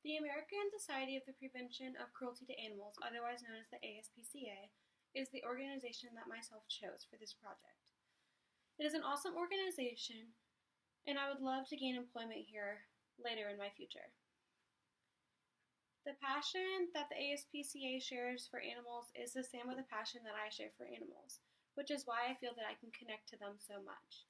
The American Society of the Prevention of Cruelty to Animals, otherwise known as the ASPCA, is the organization that myself chose for this project. It is an awesome organization, and I would love to gain employment here later in my future. The passion that the ASPCA shares for animals is the same with the passion that I share for animals, which is why I feel that I can connect to them so much.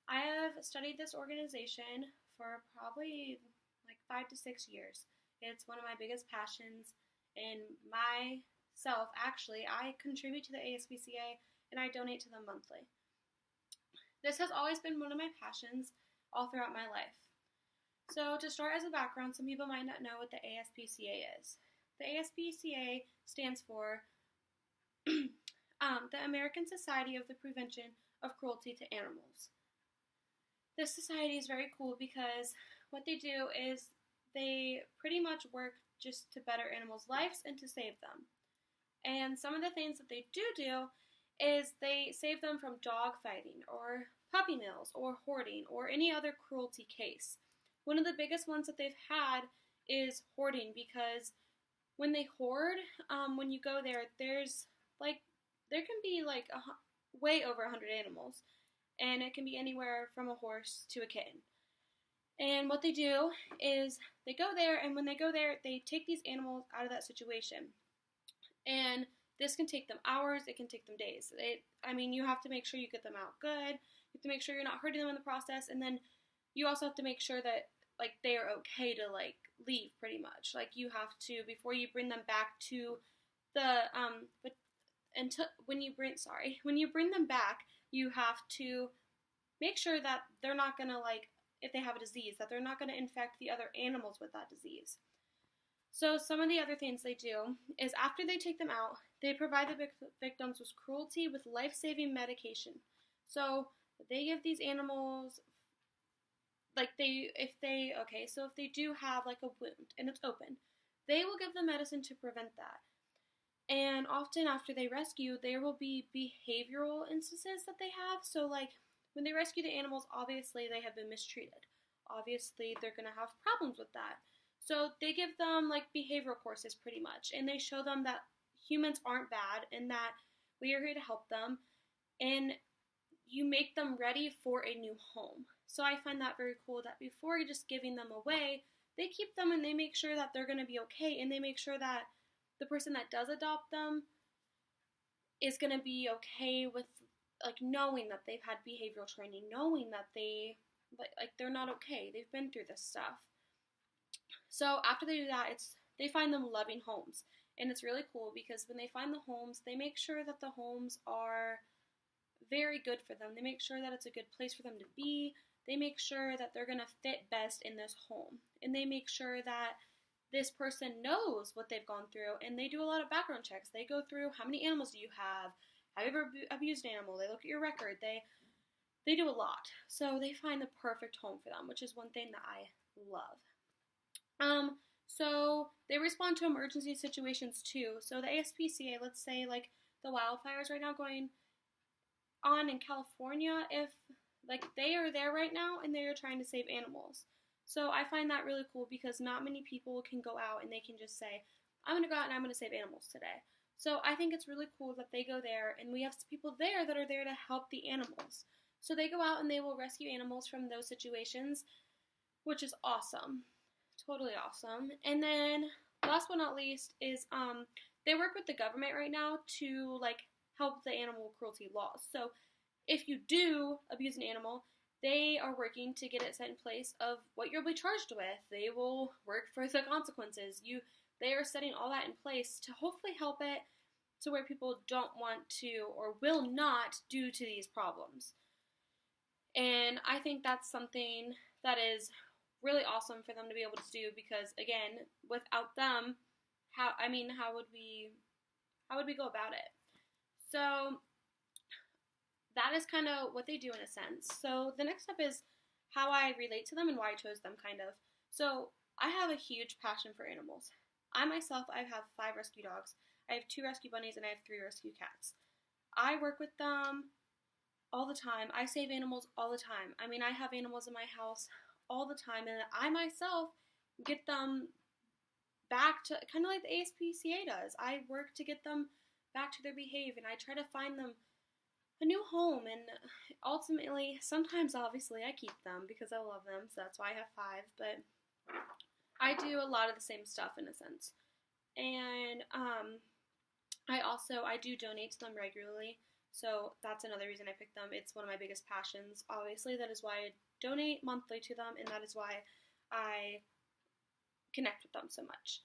I have studied this organization for probably like 5 to 6 years. It's one of my biggest passions, and myself, actually, I contribute to the ASPCA and I donate to them monthly. This has always been one of my passions all throughout my life. So to start as a background, some people might not know what the ASPCA is. The ASPCA stands for the American Society of the Prevention of Cruelty to Animals. This society is very cool because what they do is they pretty much work just to better animals' lives and to save them. And some of the things that they do is they save them from dog fighting or puppy mills or hoarding or any other cruelty case. One of the biggest ones that they've had is hoarding, because when they hoard, when you go there, there can be way over 100 animals, and it can be anywhere from a horse to a kitten. And what they do is they go there, and when they go there, they take these animals out of that situation. And this can take them hours, it can take them days. You have to make sure you get them out good, you have to make sure you're not hurting them in the process, and then you also have to make sure that they are okay to leave, pretty much. You have to, before you bring them back to the when you bring them back, you have to make sure that they're not gonna if they have a disease, that they're not gonna infect the other animals with that disease. So some of the other things they do is after they take them out, they provide the victims with cruelty with life-saving medication. So they give these animals if they do have a wound and it's open, they will give them medicine to prevent that. And often after they rescue, there will be behavioral instances that they have. So when they rescue the animals, obviously they have been mistreated. Obviously they're going to have problems with that. So they give them behavioral courses, pretty much, and they show them that humans aren't bad and that we are here to help them, and you make them ready for a new home. So I find that very cool, that before just giving them away, they keep them and they make sure that they're going to be okay, and they make sure that the person that does adopt them is going to be okay with knowing that they've had behavioral training, knowing that they're not okay, they've been through this stuff. So after they do that, they find them loving homes, and it's really cool because when they find the homes, they make sure that the homes are very good for them. They make sure that it's a good place for them to be. They make sure that they're going to fit best in this home, and they make sure that this person knows what they've gone through, and they do a lot of background checks. They go through, how many animals do you have you ever abused an animal? They look at your record. They do a lot. So they find the perfect home for them, which is one thing that I love. So they respond to emergency situations too. So the ASPCA, let's say the wildfires right now going on in California, if they are there right now and they are trying to save animals. So I find that really cool because not many people can go out and they can just say, I'm going to go out and I'm going to save animals today. So I think it's really cool that they go there, and we have people there that are there to help the animals. So they go out and they will rescue animals from those situations, which is awesome. Totally awesome. And then last but not least is they work with the government right now to help the animal cruelty laws. So if you do abuse an animal, they are working to get it set in place of what you'll be charged with. They will work for the consequences. They are setting all that in place to hopefully help it to where people don't want to or will not due to these problems. And I think that's something that is really awesome for them to be able to do, because again, without them, how would we go about it? So that is kind of what they do in a sense. So the next step is how I relate to them and why I chose them, kind of. So I have a huge passion for animals. I myself, I have 5 rescue dogs. I have 2 rescue bunnies and I have 3 rescue cats. I work with them all the time. I save animals all the time. I have animals in my house all the time, and I myself get them back to, kind of like the ASPCA does. I work to get them back to their behave, and I try to find them a new home, and ultimately, sometimes obviously I keep them because I love them, so that's why I have 5, but I do a lot of the same stuff in a sense. And I do donate to them regularly, so that's another reason I picked them. It's one of my biggest passions. Obviously, that is why I donate monthly to them, and that is why I connect with them so much.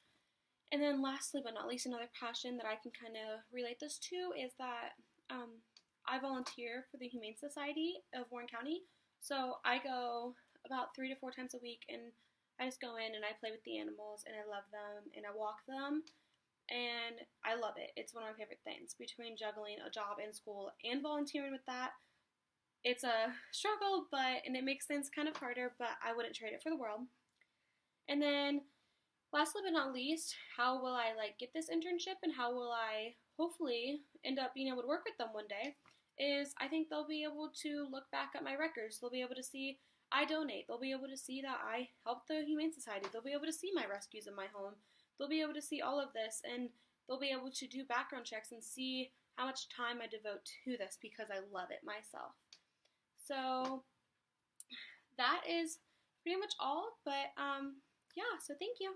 And then lastly but not least, another passion that I can kind of relate this to is that I volunteer for the Humane Society of Warren County. So I go about 3 to 4 times a week, and I just go in and I play with the animals, and I love them, and I walk them, and I love it. It's one of my favorite things. Between juggling a job and school and volunteering with that, it's a struggle, and it makes things kind of harder, but I wouldn't trade it for the world. And then lastly but not least, how will I get this internship, and how will I hopefully end up being able to work with them one day, is I think they'll be able to look back at my records. They'll be able to see I donate. They'll be able to see that I help the Humane Society. They'll be able to see my rescues in my home. They'll be able to see all of this, and they'll be able to do background checks and see how much time I devote to this because I love it myself. So that is pretty much all, but yeah, so thank you.